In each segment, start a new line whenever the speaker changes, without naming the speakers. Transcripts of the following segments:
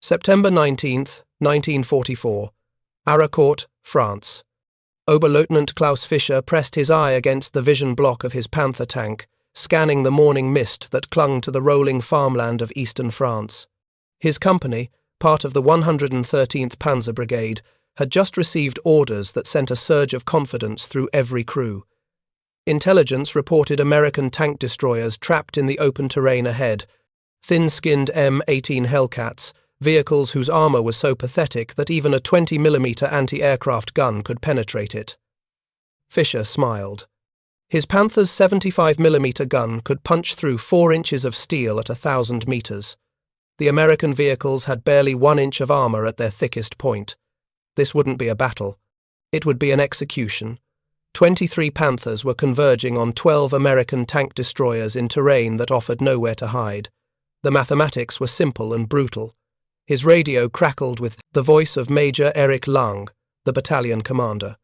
September 19th, 1944. Arracourt, France. Oberleutnant Klaus Fischer pressed his eye against the vision block of his Panther tank, scanning the morning mist that clung to the rolling farmland of eastern France. His company, part of the 113th Panzer Brigade, had just received orders that sent a surge of confidence through every crew. Intelligence reported American tank destroyers trapped in the open terrain ahead, thin-skinned M18 Hellcats, vehicles whose armor was so pathetic that even a 20mm anti-aircraft gun could penetrate it. Fischer smiled. His Panther's 75mm gun could punch through 4 inches of steel at 1,000 meters. The American vehicles had barely 1 inch of armor at their thickest point. This wouldn't be a battle. It would be an execution. 23 Panthers were converging on 12 American tank destroyers in terrain that offered nowhere to hide. The mathematics were simple and brutal. His radio crackled with the voice of Major Eric Lang, the battalion commander.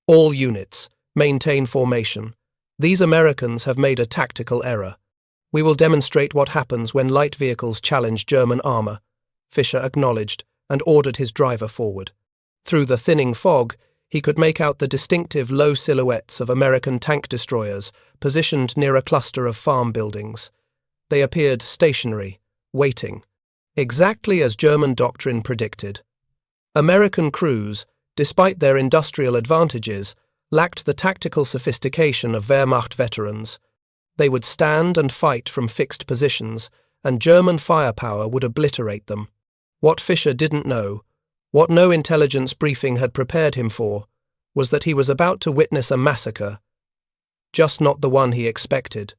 All units, maintain formation. These Americans have made a tactical error. We will demonstrate what happens when light vehicles challenge German armor, Fischer acknowledged and ordered his driver forward. Through the thinning fog, he could make out the distinctive low silhouettes of American tank destroyers positioned near a cluster of farm buildings. They appeared stationary, waiting, exactly as German doctrine predicted. American crews, despite their industrial advantages, lacked the tactical sophistication of Wehrmacht veterans. They would stand and fight from fixed positions, and German firepower would obliterate them. What Fischer didn't know, what no intelligence briefing had prepared him for, was that he was about to witness a massacre, just not the one he expected.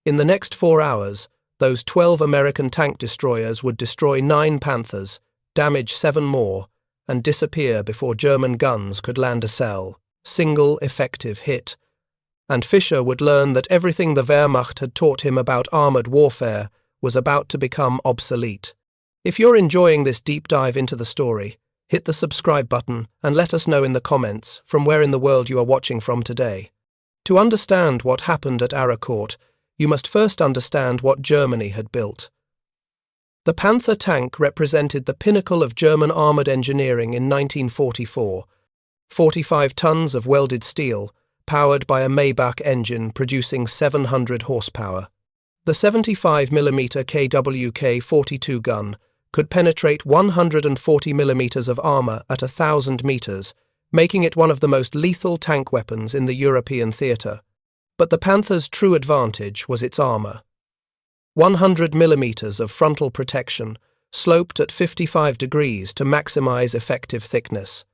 In the next 4 hours, those 12 American tank destroyers would destroy 9 Panthers, damage 7 more, and disappear before German guns could land a single effective hit. And Fischer would learn that everything the Wehrmacht had taught him about armored warfare was about to become obsolete. If you're enjoying this deep dive into the story, hit the subscribe button and let us know in the comments from where in the world you are watching from today. To understand what happened at Arracourt, you must first understand what Germany had built. The Panther tank represented the pinnacle of German armoured engineering in 1944. 45 tons of welded steel, powered by a Maybach engine producing 700 horsepower. The 75mm KWK-42 gun could penetrate 140mm of armour at 1,000 meters, making it one of the most lethal tank weapons in the European theatre. But the Panther's true advantage was its armour. 100mm of frontal protection, sloped at 55 degrees to maximise effective thickness.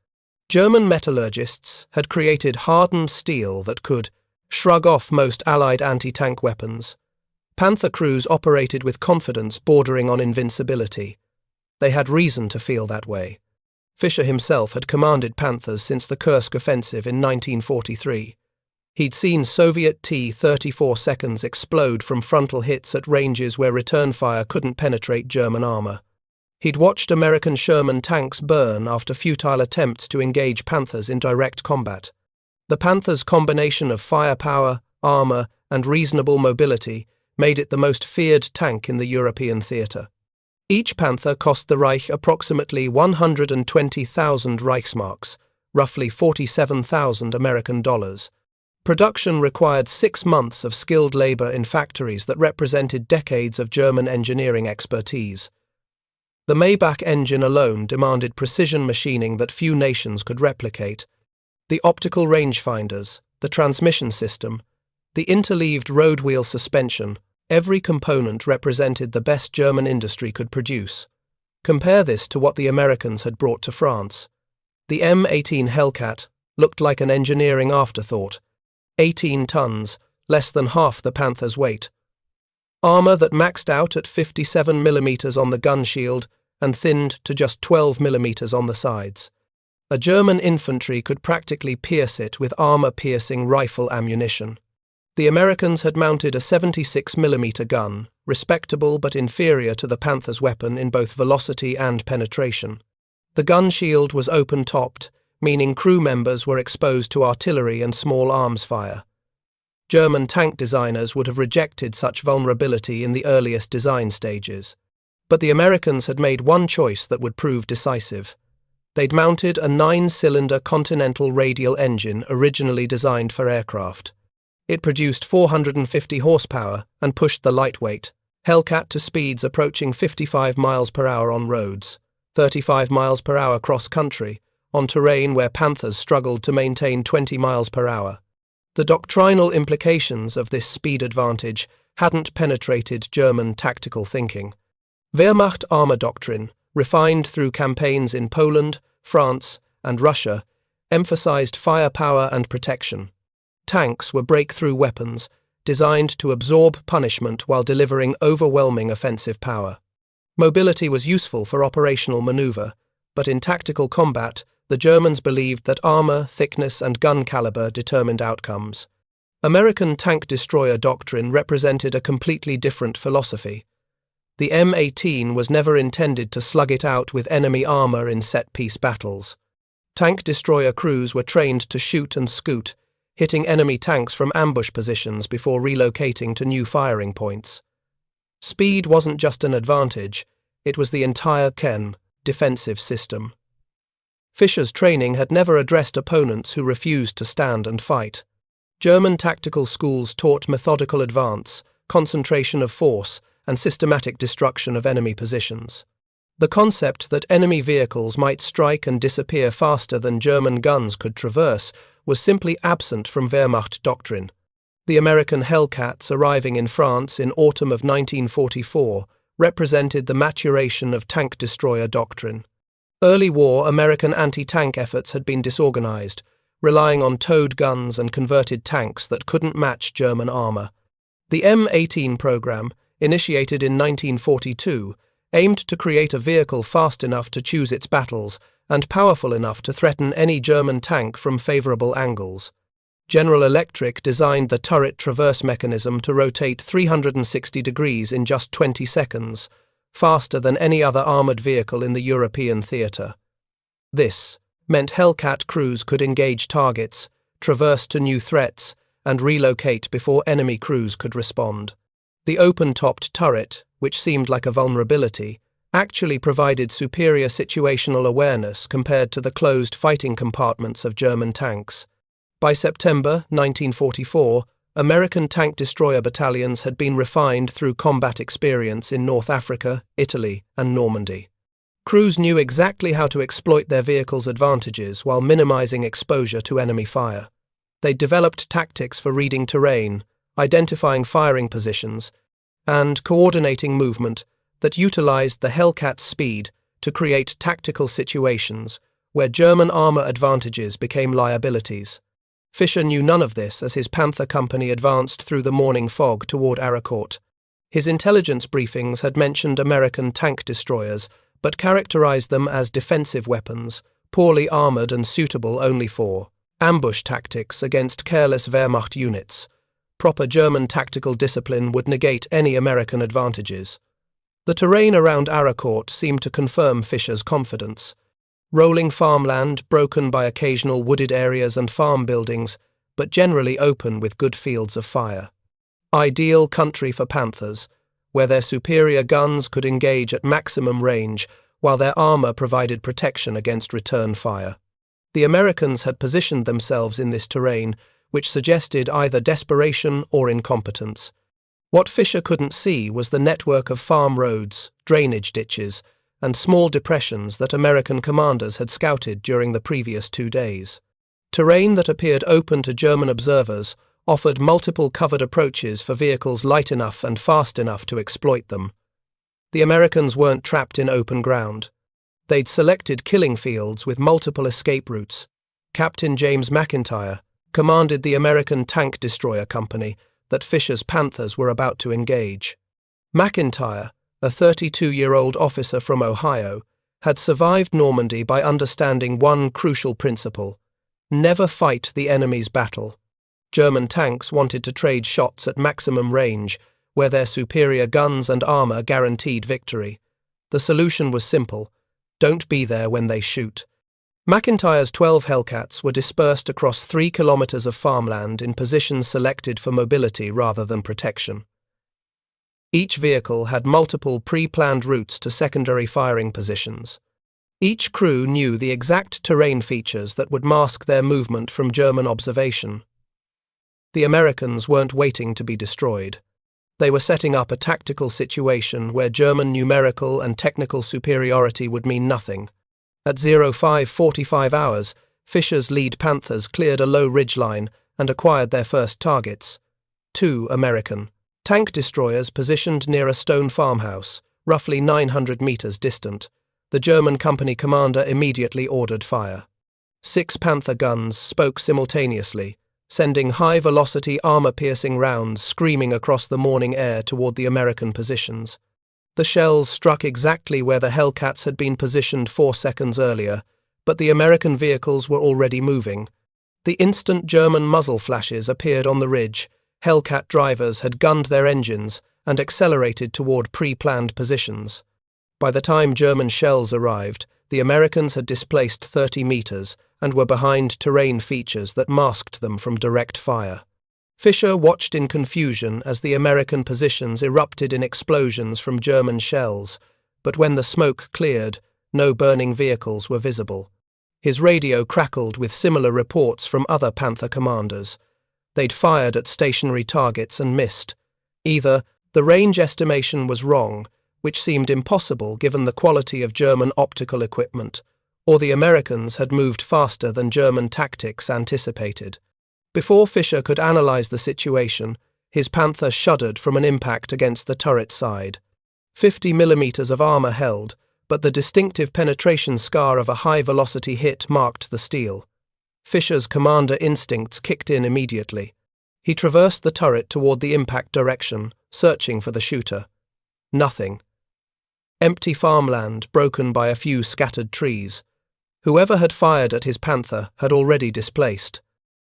German metallurgists had created hardened steel that could shrug off most Allied anti-tank weapons. Panther crews operated with confidence bordering on invincibility. They had reason to feel that way. Fischer himself had commanded Panthers since the Kursk offensive in 1943. He'd seen Soviet T-34 seconds explode from frontal hits at ranges where return fire couldn't penetrate German armour. He'd watched American Sherman tanks burn after futile attempts to engage Panthers in direct combat. The Panther's combination of firepower, armour, and reasonable mobility made it the most feared tank in the European theatre. Each Panther cost the Reich approximately 120,000 Reichsmarks, roughly 47,000 American dollars. Production required 6 months of skilled labour in factories that represented decades of German engineering expertise. The Maybach engine alone demanded precision machining that few nations could replicate. The optical rangefinders, the transmission system, the interleaved road wheel suspension, every component represented the best German industry could produce. Compare this to what the Americans had brought to France. The M18 Hellcat looked like an engineering afterthought. 18 tons, less than half the Panther's weight. Armour that maxed out at 57mm on the gun shield and thinned to just 12mm on the sides. A German infantry could practically pierce it with armour-piercing rifle ammunition. The Americans had mounted a 76mm gun, respectable but inferior to the Panther's weapon in both velocity and penetration. The gun shield was open-topped, meaning crew members were exposed to artillery and small arms fire. German tank designers would have rejected such vulnerability in the earliest design stages. But the Americans had made one choice that would prove decisive. They'd mounted a 9-cylinder Continental radial engine originally designed for aircraft. It produced 450 horsepower and pushed the lightweight Hellcat to speeds approaching 55 miles per hour on roads, 35 miles per hour cross-country, on terrain where Panthers struggled to maintain 20 miles per hour. The doctrinal implications of this speed advantage hadn't penetrated German tactical thinking. Wehrmacht armor doctrine, refined through campaigns in Poland, France, and Russia, emphasized firepower and protection. Tanks were breakthrough weapons, designed to absorb punishment while delivering overwhelming offensive power. Mobility was useful for operational maneuver, but in tactical combat, the Germans believed that armor, thickness, and gun caliber determined outcomes. American tank destroyer doctrine represented a completely different philosophy. The M18 was never intended to slug it out with enemy armor in set-piece battles. Tank destroyer crews were trained to shoot and scoot, hitting enemy tanks from ambush positions before relocating to new firing points. Speed wasn't just an advantage, it was the entire defensive system. Fischer's training had never addressed opponents who refused to stand and fight. German tactical schools taught methodical advance, concentration of force, and systematic destruction of enemy positions. The concept that enemy vehicles might strike and disappear faster than German guns could traverse was simply absent from Wehrmacht doctrine. The American Hellcats arriving in France in autumn of 1944 represented the maturation of tank destroyer doctrine. Early war American anti-tank efforts had been disorganized, relying on towed guns and converted tanks that couldn't match German armor. The M18 program, initiated in 1942, aimed to create a vehicle fast enough to choose its battles and powerful enough to threaten any German tank from favorable angles. General Electric designed the turret traverse mechanism to rotate 360 degrees in just 20 seconds, faster than any other armored vehicle in the European theater. This meant Hellcat crews could engage targets, traverse to new threats, and relocate before enemy crews could respond. The open-topped turret, which seemed like a vulnerability, actually provided superior situational awareness compared to the closed fighting compartments of German tanks. By September 1944, American tank destroyer battalions had been refined through combat experience in North Africa, Italy, and Normandy. Crews knew exactly how to exploit their vehicles' advantages while minimizing exposure to enemy fire. They developed tactics for reading terrain, identifying firing positions, and coordinating movement that utilized the Hellcat's speed to create tactical situations where German armor advantages became liabilities. Fischer knew none of this as his Panther company advanced through the morning fog toward Arracourt. His intelligence briefings had mentioned American tank destroyers, but characterized them as defensive weapons, poorly armored and suitable only for ambush tactics against careless Wehrmacht units. Proper German tactical discipline would negate any American advantages. The terrain around Arracourt seemed to confirm Fischer's confidence. Rolling farmland broken by occasional wooded areas and farm buildings, but generally open with good fields of fire. Ideal country for Panthers, where their superior guns could engage at maximum range while their armor provided protection against return fire. The Americans had positioned themselves in this terrain, which suggested either desperation or incompetence. What Fischer couldn't see was the network of farm roads, drainage ditches, and small depressions that American commanders had scouted during the previous 2 days. Terrain that appeared open to German observers offered multiple covered approaches for vehicles light enough and fast enough to exploit them. The Americans weren't trapped in open ground. They'd selected killing fields with multiple escape routes. Captain James McIntyre commanded the American Tank Destroyer Company that Fischer's Panthers were about to engage. McIntyre, a 32-year-old officer from Ohio, had survived Normandy by understanding one crucial principle: never fight the enemy's battle. German tanks wanted to trade shots at maximum range, where their superior guns and armor guaranteed victory. The solution was simple: don't be there when they shoot. McIntyre's 12 Hellcats were dispersed across 3 kilometers of farmland in positions selected for mobility rather than protection. Each vehicle had multiple pre-planned routes to secondary firing positions. Each crew knew the exact terrain features that would mask their movement from German observation. The Americans weren't waiting to be destroyed. They were setting up a tactical situation where German numerical and technical superiority would mean nothing. At 05:45 hours, Fischer's lead Panthers cleared a low ridgeline and acquired their first targets. 2 American tank destroyers positioned near a stone farmhouse, roughly 900 meters distant. The German company commander immediately ordered fire. 6 Panther guns spoke simultaneously, sending high-velocity armor-piercing rounds screaming across the morning air toward the American positions. The shells struck exactly where the Hellcats had been positioned 4 seconds earlier, but the American vehicles were already moving. The instant German muzzle flashes appeared on the ridge, Hellcat drivers had gunned their engines and accelerated toward pre-planned positions. By the time German shells arrived, the Americans had displaced 30 meters and were behind terrain features that masked them from direct fire. Fischer watched in confusion as the American positions erupted in explosions from German shells, but when the smoke cleared, no burning vehicles were visible. His radio crackled with similar reports from other Panther commanders. They'd fired at stationary targets and missed. Either the range estimation was wrong, which seemed impossible given the quality of German optical equipment, or the Americans had moved faster than German tactics anticipated. Before Fischer could analyze the situation, his Panther shuddered from an impact against the turret side. 50 millimeters of armor held, but the distinctive penetration scar of a high-velocity hit marked the steel. Fischer's commander instincts kicked in immediately. He traversed the turret toward the impact direction, searching for the shooter. Nothing. Empty farmland broken by a few scattered trees. Whoever had fired at his Panther had already displaced.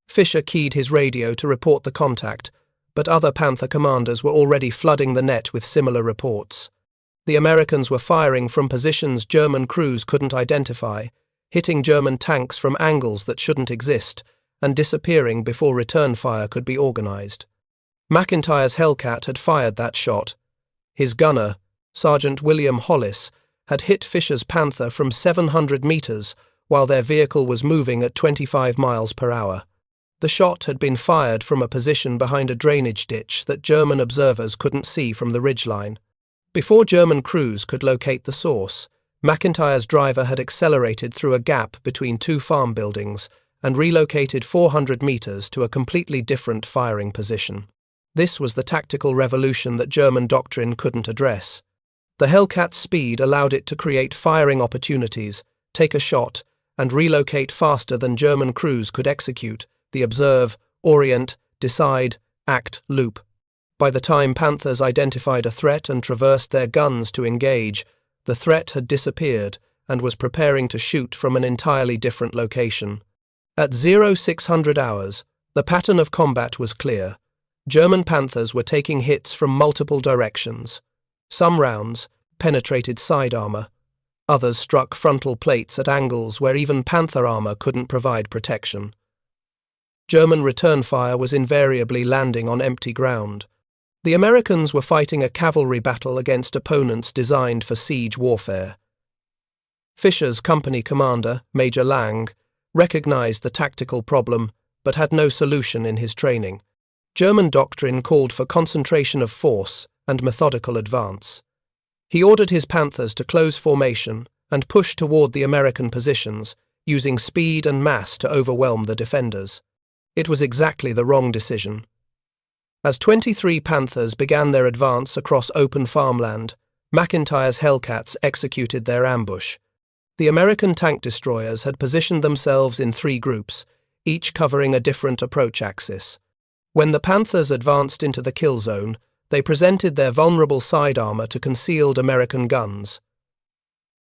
Fischer keyed his radio to report the contact, but other Panther commanders were already flooding the net with similar reports. The Americans were firing from positions German crews couldn't identify, hitting German tanks from angles that shouldn't exist, and disappearing before return fire could be organized. McIntyre's Hellcat had fired that shot. His gunner, Sergeant William Hollis, had hit Fischer's Panther from 700 meters while their vehicle was moving at 25 miles per hour. The shot had been fired from a position behind a drainage ditch that German observers couldn't see from the ridgeline. Before German crews could locate the source, McIntyre's driver had accelerated through a gap between 2 farm buildings and relocated 400 meters to a completely different firing position. This was the tactical revolution that German doctrine couldn't address. The Hellcat's speed allowed it to create firing opportunities, take a shot, and relocate faster than German crews could execute the observe, orient, decide, act loop. By the time Panthers identified a threat and traversed their guns to engage, the threat had disappeared and was preparing to shoot from an entirely different location. At 0600 hours, the pattern of combat was clear. German Panthers were taking hits from multiple directions. Some rounds penetrated side armor. Others struck frontal plates at angles where even Panther armor couldn't provide protection. German return fire was invariably landing on empty ground. The Americans were fighting a cavalry battle against opponents designed for siege warfare. Fischer's company commander, Major Lang, recognized the tactical problem but had no solution in his training. German doctrine called for concentration of force and methodical advance. He ordered his Panthers to close formation and push toward the American positions, using speed and mass to overwhelm the defenders. It was exactly the wrong decision. As 23 Panthers began their advance across open farmland, McIntyre's Hellcats executed their ambush. The American tank destroyers had positioned themselves in 3 groups, each covering a different approach axis. When the Panthers advanced into the kill zone, they presented their vulnerable side armor to concealed American guns.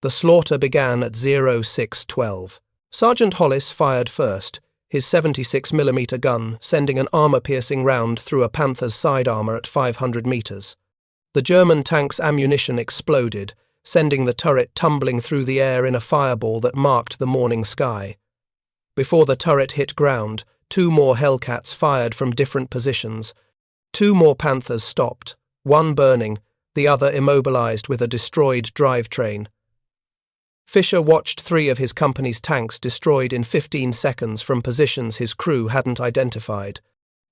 The slaughter began at 0612. Sergeant Hollis fired first, his 76mm gun sending an armor-piercing round through a Panther's side armor at 500 meters. The German tank's ammunition exploded, sending the turret tumbling through the air in a fireball that marked the morning sky. Before the turret hit ground, 2 more Hellcats fired from different positions. 2 more Panthers stopped, one burning, the other immobilized with a destroyed drivetrain. Fischer watched 3 of his company's tanks destroyed in 15 seconds from positions his crew hadn't identified.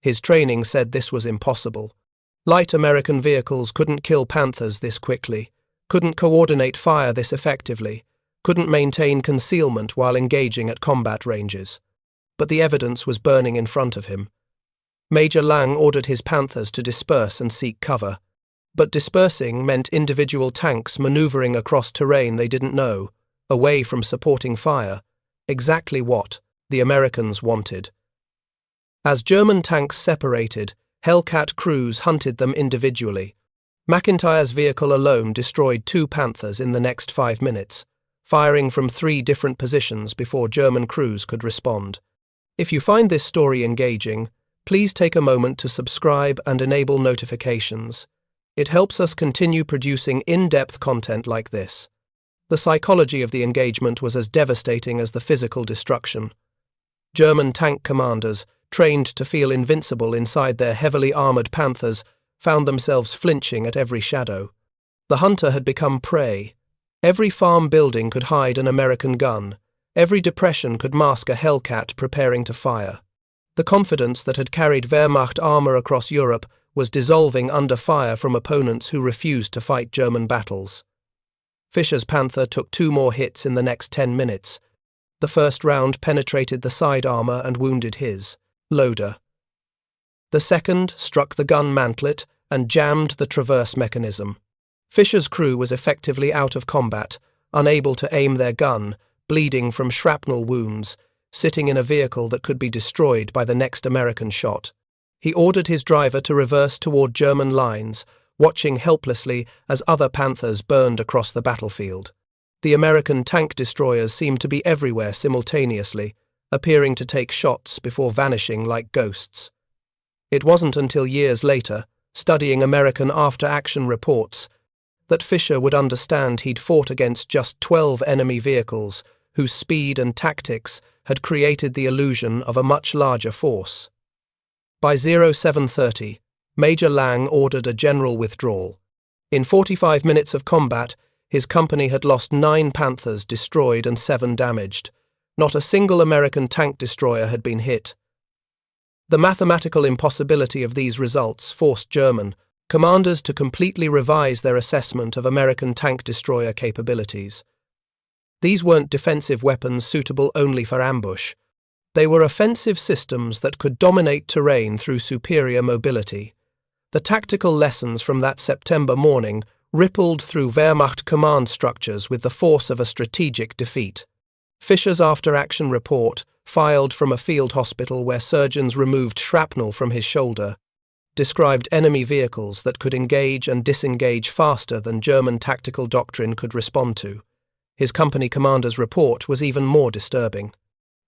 His training said this was impossible. Light American vehicles couldn't kill Panthers this quickly, couldn't coordinate fire this effectively, couldn't maintain concealment while engaging at combat ranges. But the evidence was burning in front of him. Major Lang ordered his Panthers to disperse and seek cover. But dispersing meant individual tanks maneuvering across terrain they didn't know, away from supporting fire, exactly what the Americans wanted. As German tanks separated, Hellcat crews hunted them individually. McIntyre's vehicle alone destroyed 2 Panthers in the next 5 minutes, firing from 3 different positions before German crews could respond. If you find this story engaging, please take a moment to subscribe and enable notifications. It helps us continue producing in-depth content like this. The psychology of the engagement was as devastating as the physical destruction. German tank commanders, trained to feel invincible inside their heavily armored Panthers, found themselves flinching at every shadow. The hunter had become prey. Every farm building could hide an American gun. Every depression could mask a Hellcat preparing to fire. The confidence that had carried Wehrmacht armor across Europe was dissolving under fire from opponents who refused to fight German battles. Fischer's Panther took 2 more hits in the next 10 minutes. The first round penetrated the side armor and wounded his loader. The second struck the gun mantlet and jammed the traverse mechanism. Fischer's crew was effectively out of combat, unable to aim their gun, bleeding from shrapnel wounds, sitting in a vehicle that could be destroyed by the next American shot. He ordered his driver to reverse toward German lines, watching helplessly as other Panthers burned across the battlefield. The American tank destroyers seemed to be everywhere simultaneously, appearing to take shots before vanishing like ghosts. It wasn't until years later, studying American after-action reports, that Fischer would understand he'd fought against just 12 enemy vehicles whose speed and tactics had created the illusion of a much larger force. By 0730, Major Lang ordered a general withdrawal. In 45 minutes of combat, his company had lost 9 Panthers destroyed and 7 damaged. Not a single American tank destroyer had been hit. The mathematical impossibility of these results forced German commanders to completely revise their assessment of American tank destroyer capabilities. These weren't defensive weapons suitable only for ambush. They were offensive systems that could dominate terrain through superior mobility. The tactical lessons from that September morning rippled through Wehrmacht command structures with the force of a strategic defeat. Fischer's after-action report, filed from a field hospital where surgeons removed shrapnel from his shoulder, described enemy vehicles that could engage and disengage faster than German tactical doctrine could respond to. His company commander's report was even more disturbing.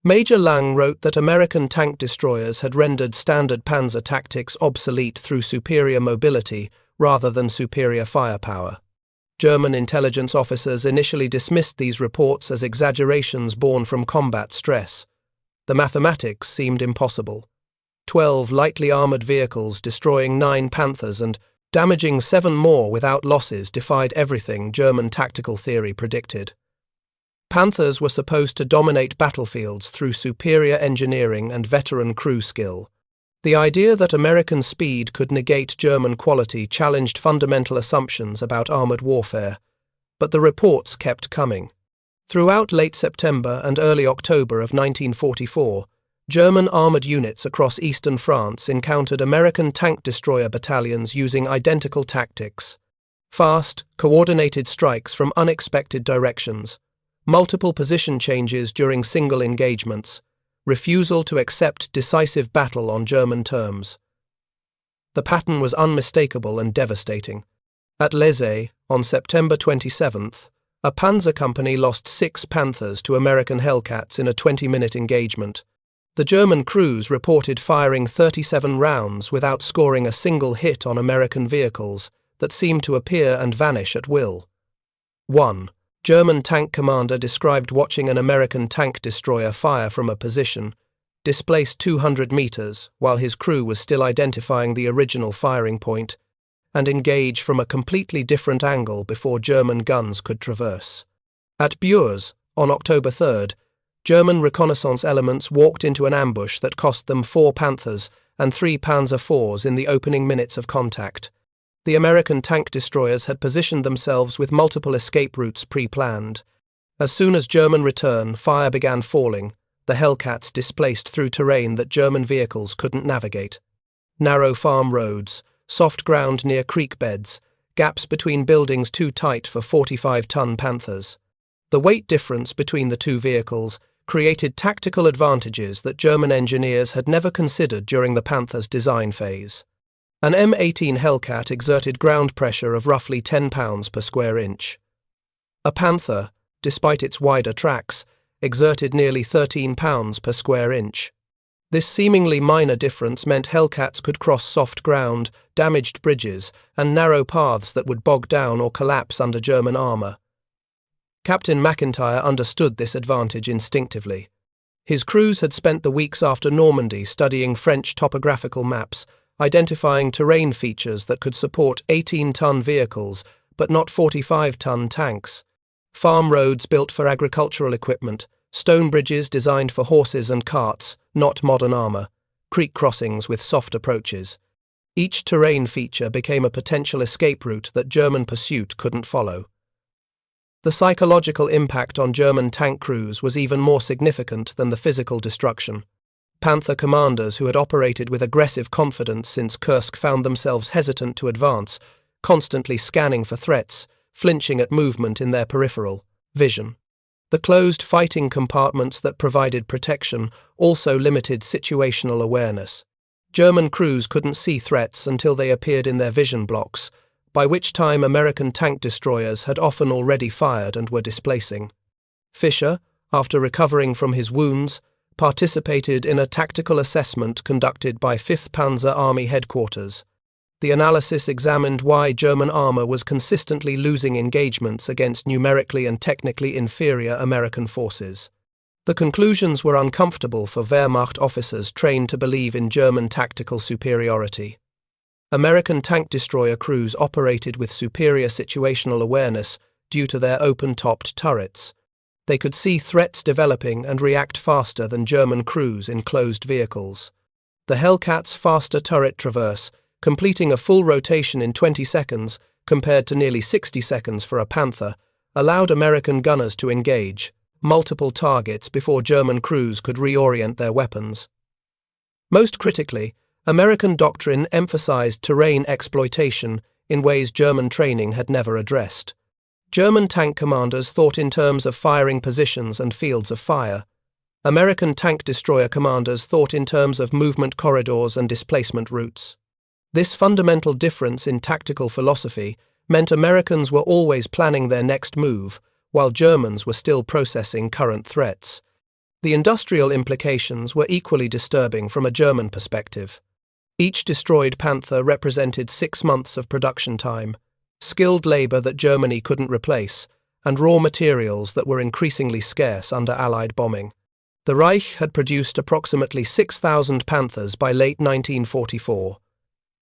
Major Lang wrote that American tank destroyers had rendered standard panzer tactics obsolete through superior mobility rather than superior firepower. German intelligence officers initially dismissed these reports as exaggerations born from combat stress. The mathematics seemed impossible. 12 lightly armored vehicles destroying 9 Panthers and damaging 7 more without losses defied everything German tactical theory predicted. Panthers were supposed to dominate battlefields through superior engineering and veteran crew skill. The idea that American speed could negate German quality challenged fundamental assumptions about armored warfare, but the reports kept coming. Throughout late September and early October of 1944, German armored units across eastern France encountered American tank destroyer battalions using identical tactics. Fast, coordinated strikes from unexpected directions, multiple position changes during single engagements, refusal to accept decisive battle on German terms. The pattern was unmistakable and devastating. At Les, on September 27th, a panzer company lost 6 Panthers to American Hellcats in a 20-minute engagement. The German crews reported firing 37 rounds without scoring a single hit on American vehicles that seemed to appear and vanish at will. 1. German tank commander described watching an American tank destroyer fire from a position, displaced 200 meters, while his crew was still identifying the original firing point, and engage from a completely different angle before German guns could traverse. At Bures, on October 3rd, German reconnaissance elements walked into an ambush that cost them 4 Panthers and 3 Panzer IVs in the opening minutes of contact. The American tank destroyers had positioned themselves with multiple escape routes pre-planned. As soon as German return, fire began falling, the Hellcats displaced through terrain that German vehicles couldn't navigate. Narrow farm roads, soft ground near creek beds, gaps between buildings too tight for 45-ton Panthers. The weight difference between the two vehicles created tactical advantages that German engineers had never considered during the Panther's design phase. An M18 Hellcat exerted ground pressure of roughly 10 pounds per square inch. A Panther, despite its wider tracks, exerted nearly 13 pounds per square inch. This seemingly minor difference meant Hellcats could cross soft ground, damaged bridges, and narrow paths that would bog down or collapse under German armour. Captain McIntyre understood this advantage instinctively. His crews had spent the weeks after Normandy studying French topographical maps, identifying terrain features that could support 18-ton vehicles, but not 45-ton tanks. Farm roads built for agricultural equipment, stone bridges designed for horses and carts, not modern armour, creek crossings with soft approaches. Each terrain feature became a potential escape route that German pursuit couldn't follow. The psychological impact on German tank crews was even more significant than the physical destruction. Panther commanders who had operated with aggressive confidence since Kursk found themselves hesitant to advance, constantly scanning for threats, flinching at movement in their peripheral vision. The closed fighting compartments that provided protection also limited situational awareness. German crews couldn't see threats until they appeared in their vision blocks, by which time American tank destroyers had often already fired and were displacing. Fischer, after recovering from his wounds, participated in a tactical assessment conducted by 5th Panzer Army headquarters. The analysis examined why German armour was consistently losing engagements against numerically and technically inferior American forces. The conclusions were uncomfortable for Wehrmacht officers trained to believe in German tactical superiority. American tank destroyer crews operated with superior situational awareness due to their open-topped turrets. They could see threats developing and react faster than German crews in closed vehicles. The Hellcat's faster turret traverse, completing a full rotation in 20 seconds compared to nearly 60 seconds for a Panther, allowed American gunners to engage multiple targets before German crews could reorient their weapons. Most critically, American doctrine emphasized terrain exploitation in ways German training had never addressed. German tank commanders thought in terms of firing positions and fields of fire. American tank destroyer commanders thought in terms of movement corridors and displacement routes. This fundamental difference in tactical philosophy meant Americans were always planning their next move, while Germans were still processing current threats. The industrial implications were equally disturbing from a German perspective. Each destroyed Panther represented 6 months of production time, skilled labour that Germany couldn't replace, and raw materials that were increasingly scarce under Allied bombing. The Reich had produced approximately 6,000 Panthers by late 1944.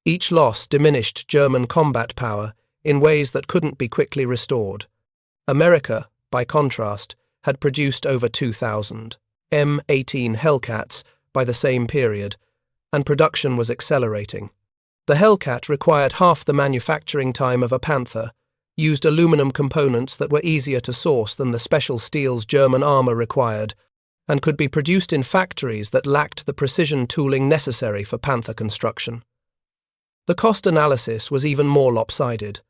Each loss diminished German combat power in ways that couldn't be quickly restored. America, by contrast, had produced over 2,000 M18 Hellcats by the same period, and production was accelerating. The Hellcat required half the manufacturing time of a Panther, used aluminum components that were easier to source than the special steels German armour required, and could be produced in factories that lacked the precision tooling necessary for Panther construction. The cost analysis was even more lopsided.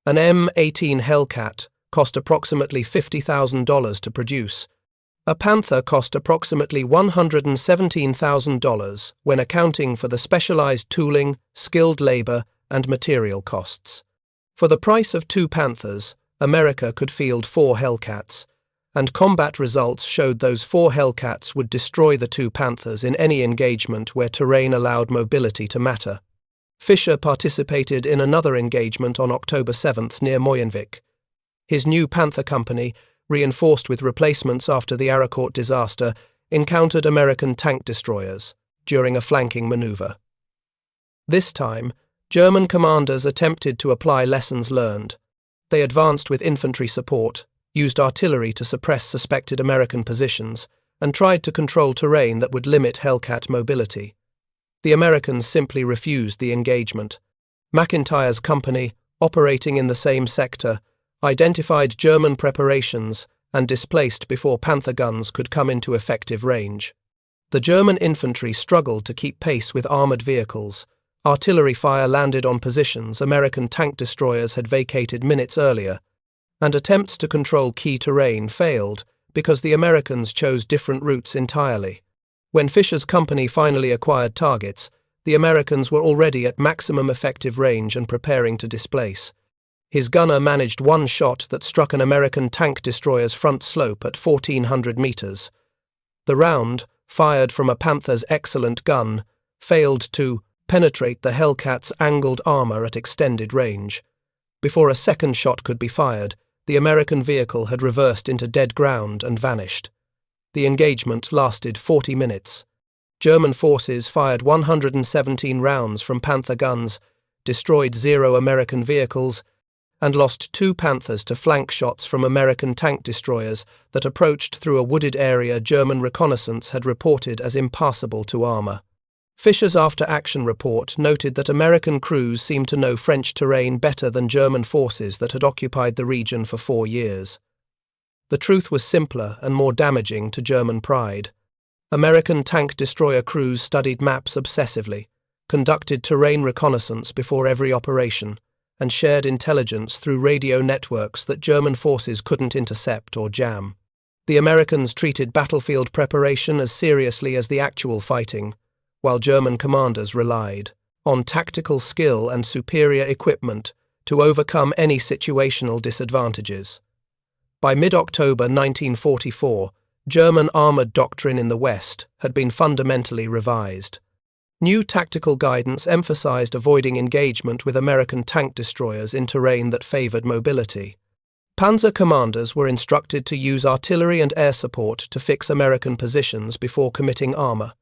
An M18 Hellcat cost approximately $50,000 to produce. A Panther cost approximately $117,000 when accounting for the specialized tooling, skilled labor, and material costs. For the price of 2 Panthers, America could field 4 Hellcats, and combat results showed those 4 Hellcats would destroy the 2 Panthers in any engagement where terrain allowed mobility to matter. Fischer participated in another engagement on October 7th near Moyenvik. His new Panther company, reinforced with replacements after the Arracourt disaster, encountered American tank destroyers during a flanking maneuver. This time, German commanders attempted to apply lessons learned. They advanced with infantry support, used artillery to suppress suspected American positions, and tried to control terrain that would limit Hellcat mobility. The Americans simply refused the engagement. McIntyre's company, operating in the same sector, identified German preparations and displaced before Panther guns could come into effective range. The German infantry struggled to keep pace with armored vehicles. Artillery fire landed on positions American tank destroyers had vacated minutes earlier, and attempts to control key terrain failed because the Americans chose different routes entirely. When Fischer's company finally acquired targets, the Americans were already at maximum effective range and preparing to displace. His gunner managed one shot that struck an American tank destroyer's front slope at 1,400 meters. The round, fired from a Panther's excellent gun, failed to penetrate the Hellcat's angled armor at extended range. Before a second shot could be fired, the American vehicle had reversed into dead ground and vanished. The engagement lasted 40 minutes. German forces fired 117 rounds from Panther guns, destroyed 0 American vehicles, and lost 2 Panthers to flank shots from American tank destroyers that approached through a wooded area German reconnaissance had reported as impassable to armor. Fischer's after-action report noted that American crews seemed to know French terrain better than German forces that had occupied the region for 4 years. The truth was simpler and more damaging to German pride. American tank destroyer crews studied maps obsessively, conducted terrain reconnaissance before every operation, and shared intelligence through radio networks that German forces couldn't intercept or jam. The Americans treated battlefield preparation as seriously as the actual fighting, while German commanders relied on tactical skill and superior equipment to overcome any situational disadvantages. By mid-October 1944, German armored doctrine in the West had been fundamentally revised. New tactical guidance emphasized avoiding engagement with American tank destroyers in terrain that favored mobility. Panzer commanders were instructed to use artillery and air support to fix American positions before committing armor.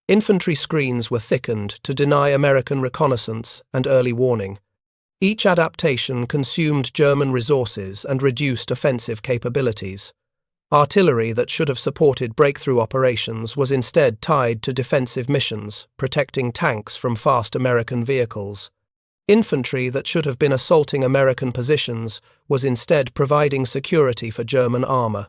Infantry screens were thickened to deny American reconnaissance and early warning. Each adaptation consumed German resources and reduced offensive capabilities. Artillery that should have supported breakthrough operations was instead tied to defensive missions, protecting tanks from fast American vehicles. Infantry that should have been assaulting American positions was instead providing security for German armor.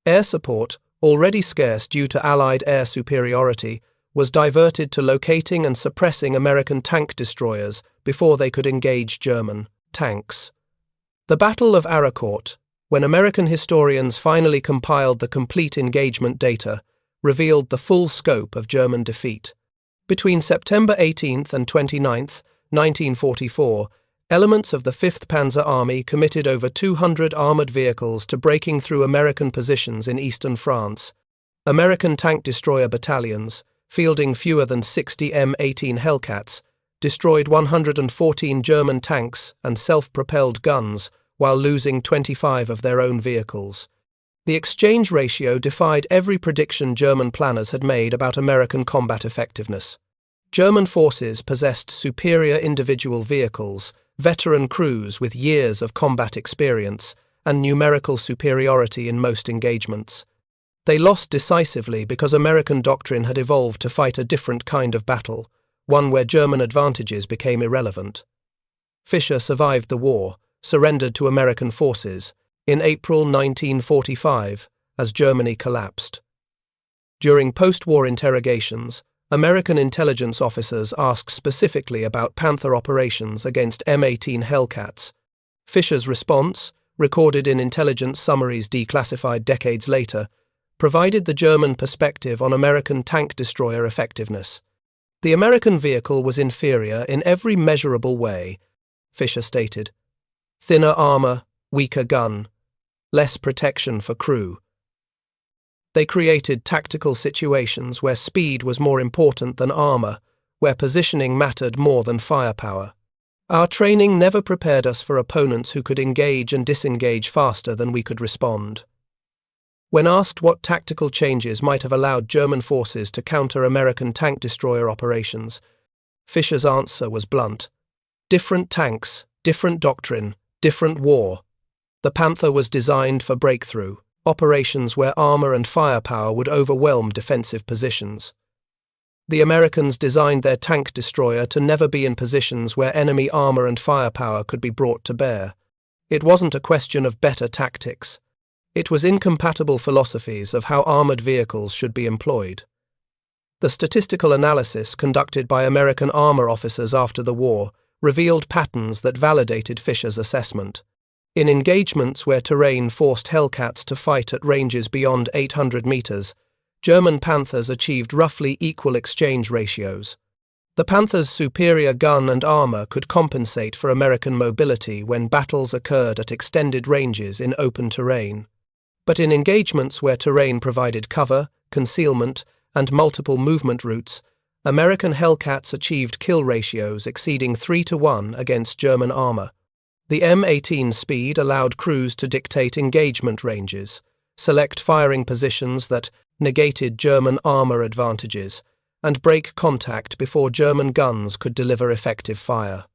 Air support, already scarce due to Allied air superiority, was diverted to locating and suppressing American tank destroyers before they could engage German tanks. The Battle of Arracourt, when American historians finally compiled the complete engagement data, revealed the full scope of German defeat. Between September 18th and 29th, 1944, elements of the 5th Panzer Army committed over 200 armored vehicles to breaking through American positions in eastern France. American tank destroyer battalions, fielding fewer than 60 M18 Hellcats, destroyed 114 German tanks and self-propelled guns while losing 25 of their own vehicles. The exchange ratio defied every prediction German planners had made about American combat effectiveness. German forces possessed superior individual vehicles, veteran crews with years of combat experience, and numerical superiority in most engagements. They lost decisively because American doctrine had evolved to fight a different kind of battle, one where German advantages became irrelevant. Fischer survived the war, surrendered to American forces, in April 1945, as Germany collapsed. During post-war interrogations, American intelligence officers asked specifically about Panther operations against M18 Hellcats. Fischer's response, recorded in intelligence summaries declassified decades later, provided the German perspective on American tank destroyer effectiveness. The American vehicle was inferior in every measurable way, Fischer stated. Thinner armor, weaker gun, less protection for crew. They created tactical situations where speed was more important than armor, where positioning mattered more than firepower. Our training never prepared us for opponents who could engage and disengage faster than we could respond. When asked what tactical changes might have allowed German forces to counter American tank destroyer operations, Fischer's answer was blunt. Different tanks, different doctrine, different war. The Panther was designed for breakthrough, operations where armor and firepower would overwhelm defensive positions. The Americans designed their tank destroyer to never be in positions where enemy armor and firepower could be brought to bear. It wasn't a question of better tactics. It was incompatible philosophies of how armored vehicles should be employed. The statistical analysis conducted by American armor officers after the war revealed patterns that validated Fischer's assessment. In engagements where terrain forced Hellcats to fight at ranges beyond 800 meters, German Panthers achieved roughly equal exchange ratios. The Panther's superior gun and armor could compensate for American mobility when battles occurred at extended ranges in open terrain. But in engagements where terrain provided cover, concealment, and multiple movement routes, American Hellcats achieved kill ratios exceeding 3-to-1 against German armor. The M18 speed allowed crews to dictate engagement ranges, select firing positions that negated German armor advantages, and break contact before German guns could deliver effective fire.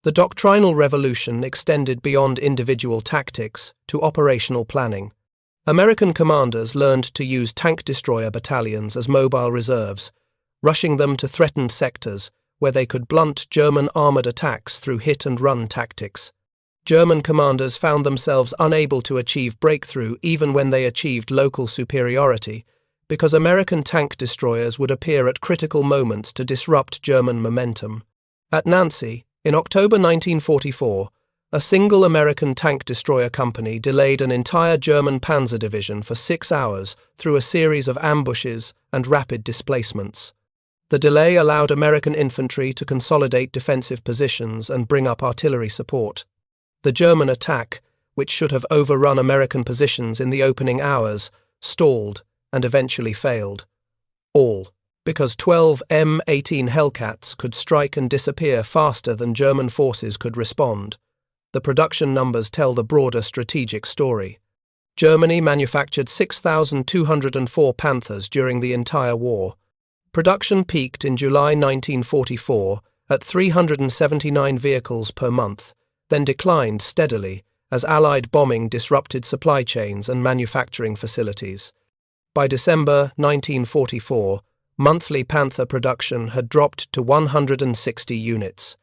The doctrinal revolution extended beyond individual tactics to operational planning. American commanders learned to use tank destroyer battalions as mobile reserves, rushing them to threatened sectors where they could blunt German armored attacks through hit-and-run tactics. German commanders found themselves unable to achieve breakthrough even when they achieved local superiority, because American tank destroyers would appear at critical moments to disrupt German momentum. At Nancy, in October 1944, a single American tank destroyer company delayed an entire German panzer division for 6 hours through a series of ambushes and rapid displacements. The delay allowed American infantry to consolidate defensive positions and bring up artillery support. The German attack, which should have overrun American positions in the opening hours, stalled and eventually failed. All because 12 M18 Hellcats could strike and disappear faster than German forces could respond. The production numbers tell the broader strategic story. Germany manufactured 6,204 Panthers during the entire war. Production peaked in July 1944 at 379 vehicles per month, then declined steadily as Allied bombing disrupted supply chains and manufacturing facilities. By December 1944, monthly Panther production had dropped to 160 units.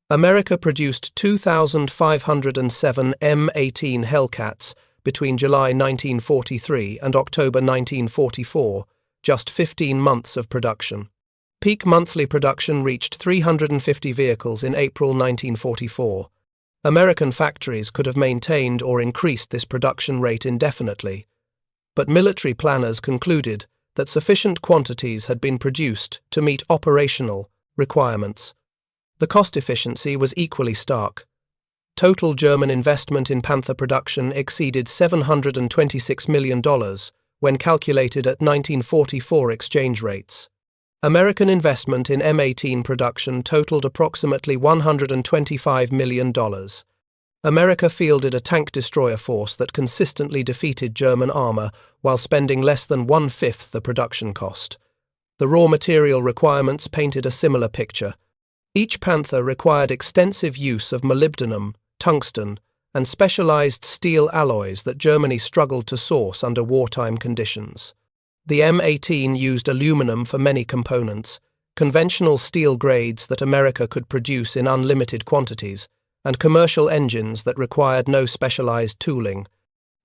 America produced 2,507 M18 Hellcats between July 1943 and October 1944, just 15 months of production. Peak monthly production reached 350 vehicles in April 1944. American factories could have maintained or increased this production rate indefinitely, but military planners concluded that sufficient quantities had been produced to meet operational requirements. The cost efficiency was equally stark. Total German investment in Panther production exceeded $726 million when calculated at 1944 exchange rates. American investment in M18 production totaled approximately $125 million. America fielded a tank destroyer force that consistently defeated German armor while spending less than 1/5 the production cost. The raw material requirements painted a similar picture. Each Panther required extensive use of molybdenum, tungsten, and specialized steel alloys that Germany struggled to source under wartime conditions. The M18 used aluminum for many components, conventional steel grades that America could produce in unlimited quantities, and commercial engines that required no specialized tooling.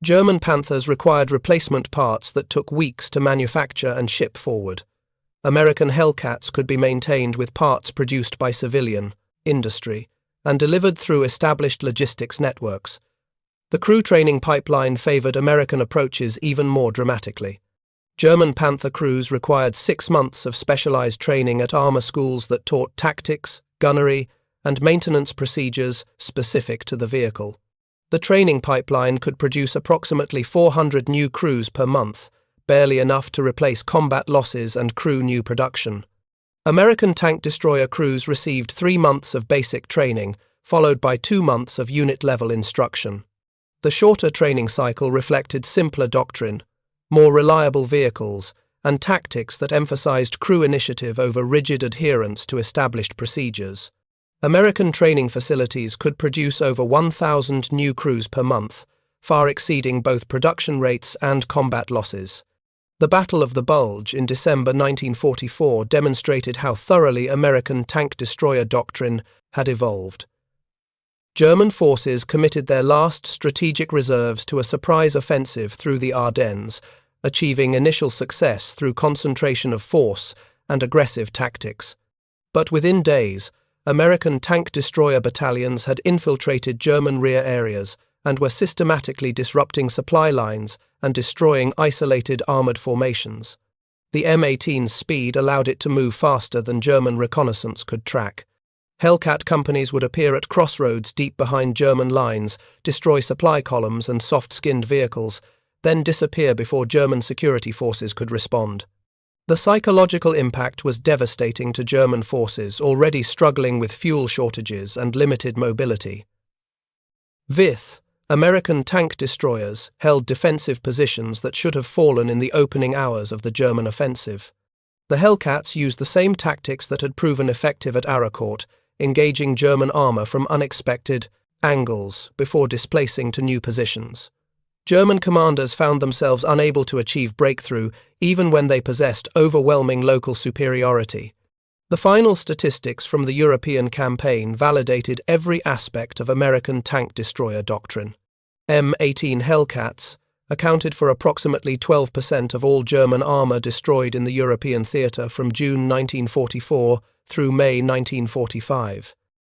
German Panthers required replacement parts that took weeks to manufacture and ship forward. American Hellcats could be maintained with parts produced by civilian industry and delivered through established logistics networks. The crew training pipeline favored American approaches even more dramatically. German Panther crews required 6 months of specialized training at armor schools that taught tactics, gunnery, and maintenance procedures specific to the vehicle. The training pipeline could produce approximately 400 new crews per month, barely enough to replace combat losses and crew new production. American tank destroyer crews received 3 months of basic training, followed by 2 months of unit-level instruction. The shorter training cycle reflected simpler doctrine, more reliable vehicles, and tactics that emphasized crew initiative over rigid adherence to established procedures. American training facilities could produce over 1,000 new crews per month, far exceeding both production rates and combat losses. The Battle of the Bulge in December 1944 demonstrated how thoroughly American tank destroyer doctrine had evolved. German forces committed their last strategic reserves to a surprise offensive through the Ardennes, achieving initial success through concentration of force and aggressive tactics. But within days, American tank destroyer battalions had infiltrated German rear areas and were systematically disrupting supply lines and destroying isolated armored formations. The M18's speed allowed it to move faster than German reconnaissance could track. Hellcat companies would appear at crossroads deep behind German lines, destroy supply columns and soft-skinned vehicles, then disappear before German security forces could respond. The psychological impact was devastating to German forces already struggling with fuel shortages and limited mobility. Vith, American tank destroyers, held defensive positions that should have fallen in the opening hours of the German offensive. The Hellcats used the same tactics that had proven effective at Arracourt, engaging German armor from unexpected angles before displacing to new positions. German commanders found themselves unable to achieve breakthrough even when they possessed overwhelming local superiority. The final statistics from the European campaign validated every aspect of American tank destroyer doctrine. M18 Hellcats accounted for approximately 12% of all German armor destroyed in the European theatre from June 1944 through May 1945.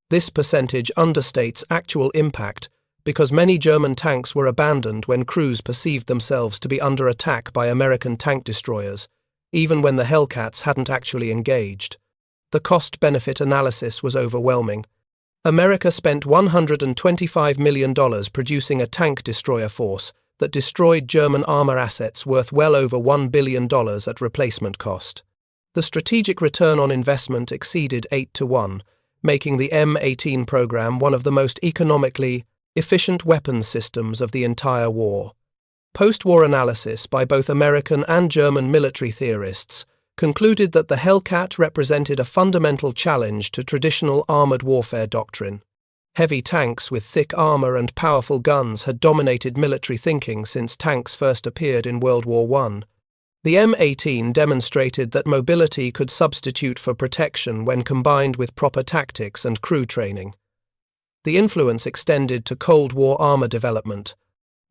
This percentage understates actual impact because many German tanks were abandoned when crews perceived themselves to be under attack by American tank destroyers, even when the Hellcats hadn't actually engaged. The cost-benefit analysis was overwhelming. America spent $125 million producing a tank destroyer force that destroyed German armor assets worth well over $1 billion at replacement cost. The strategic return on investment exceeded 8-1, making the M18 program one of the most economically efficient weapons systems of the entire war. Post-war analysis by both American and German military theorists concluded that the Hellcat represented a fundamental challenge to traditional armored warfare doctrine. Heavy tanks with thick armor and powerful guns had dominated military thinking since tanks first appeared in World War I. The M18 demonstrated that mobility could substitute for protection when combined with proper tactics and crew training. The influence extended to Cold War armor development.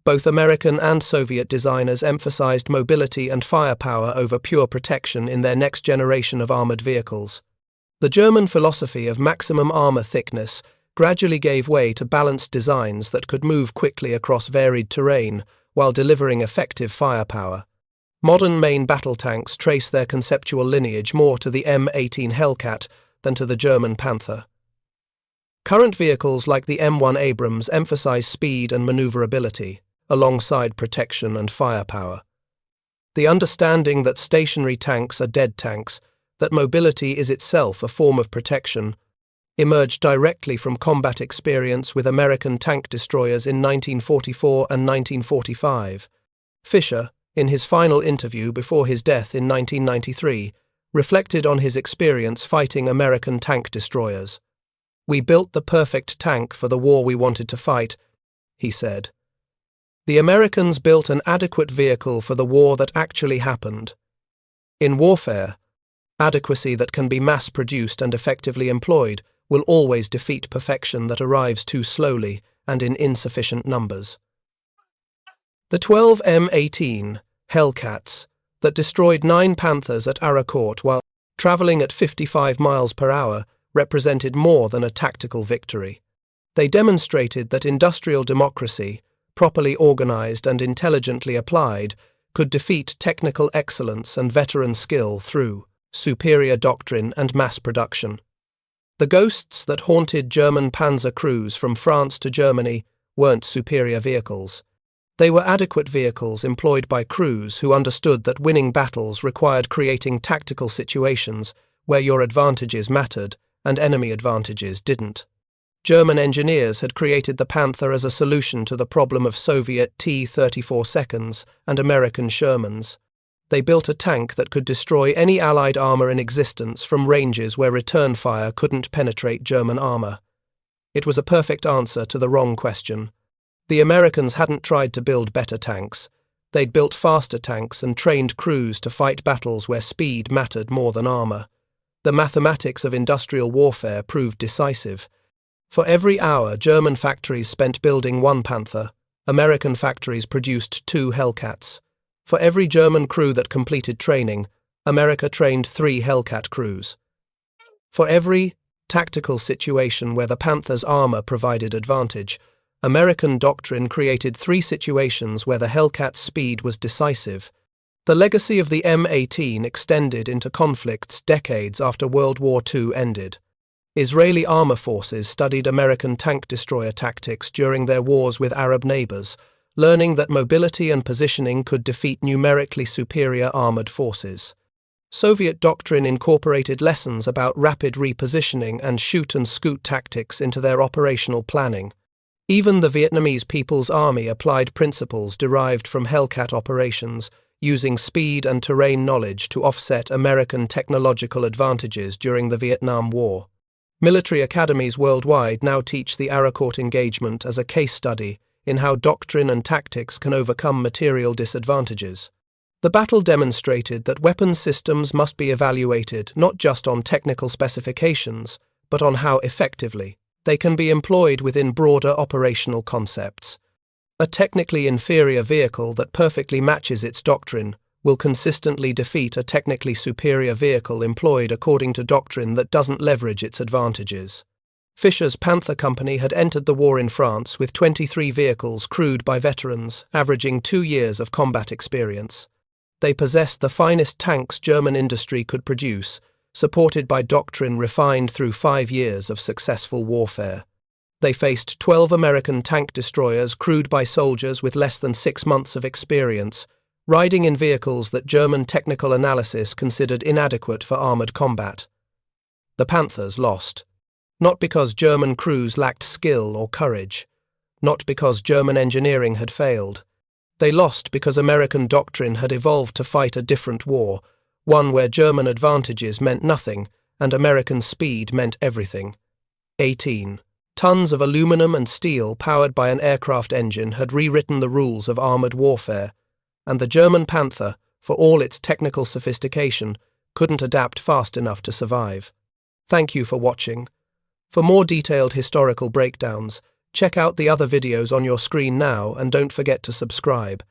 Both American and Soviet designers emphasized mobility and firepower over pure protection in their next generation of armored vehicles. The German philosophy of maximum armor thickness gradually gave way to balanced designs that could move quickly across varied terrain while delivering effective firepower. Modern main battle tanks trace their conceptual lineage more to the M18 Hellcat than to the German Panther. Current vehicles like the M1 Abrams emphasize speed and maneuverability, alongside protection and firepower. The understanding that stationary tanks are dead tanks, that mobility is itself a form of protection, emerged directly from combat experience with American tank destroyers in 1944 and 1945. Fischer, in his final interview before his death in 1993, reflected on his experience fighting American tank destroyers. "We built the perfect tank for the war we wanted to fight," he said. The Americans built an adequate vehicle for the war that actually happened. In warfare, adequacy that can be mass-produced and effectively employed will always defeat perfection that arrives too slowly and in insufficient numbers. The 12 M18 Hellcats that destroyed 9 Panthers at Arracourt while traveling at 55 miles per hour represented more than a tactical victory. They demonstrated that industrial democracy, properly organized and intelligently applied, could defeat technical excellence and veteran skill through superior doctrine and mass production. The ghosts that haunted German Panzer crews from France to Germany weren't superior vehicles. They were adequate vehicles employed by crews who understood that winning battles required creating tactical situations where your advantages mattered and enemy advantages didn't. German engineers had created the Panther as a solution to the problem of Soviet T-34 seconds and American Shermans. They built a tank that could destroy any Allied armor in existence from ranges where return fire couldn't penetrate German armor. It was a perfect answer to the wrong question. The Americans hadn't tried to build better tanks. They'd built faster tanks and trained crews to fight battles where speed mattered more than armor. The mathematics of industrial warfare proved decisive. For every hour German factories spent building one Panther, American factories produced 2 Hellcats. For every German crew that completed training, America trained 3 Hellcat crews. For every tactical situation where the Panther's armor provided advantage, American doctrine created 3 situations where the Hellcat's speed was decisive. The legacy of the M18 extended into conflicts decades after World War II ended. Israeli armor forces studied American tank destroyer tactics during their wars with Arab neighbors, learning that mobility and positioning could defeat numerically superior armored forces. Soviet doctrine incorporated lessons about rapid repositioning and shoot-and-scoot tactics into their operational planning. Even the Vietnamese People's Army applied principles derived from Hellcat operations, using speed and terrain knowledge to offset American technological advantages during the Vietnam War. Military academies worldwide now teach the Arracourt engagement as a case study in how doctrine and tactics can overcome material disadvantages. The battle demonstrated that weapons systems must be evaluated not just on technical specifications, but on how effectively they can be employed within broader operational concepts. A technically inferior vehicle that perfectly matches its doctrine will consistently defeat a technically superior vehicle employed according to doctrine that doesn't leverage its advantages. Fischer's Panther company had entered the war in France with 23 vehicles crewed by veterans, averaging 2 years of combat experience. They possessed the finest tanks German industry could produce, supported by doctrine refined through 5 years of successful warfare. They faced 12 American tank destroyers crewed by soldiers with less than 6 months of experience, riding in vehicles that German technical analysis considered inadequate for armored combat. The Panthers lost. Not because German crews lacked skill or courage. Not because German engineering had failed. They lost because American doctrine had evolved to fight a different war, one where German advantages meant nothing and American speed meant everything. 18 tons of aluminum and steel powered by an aircraft engine had rewritten the rules of armored warfare, and the German Panther, for all its technical sophistication, couldn't adapt fast enough to survive. Thank you for watching. For more detailed historical breakdowns, check out the other videos on your screen now and don't forget to subscribe.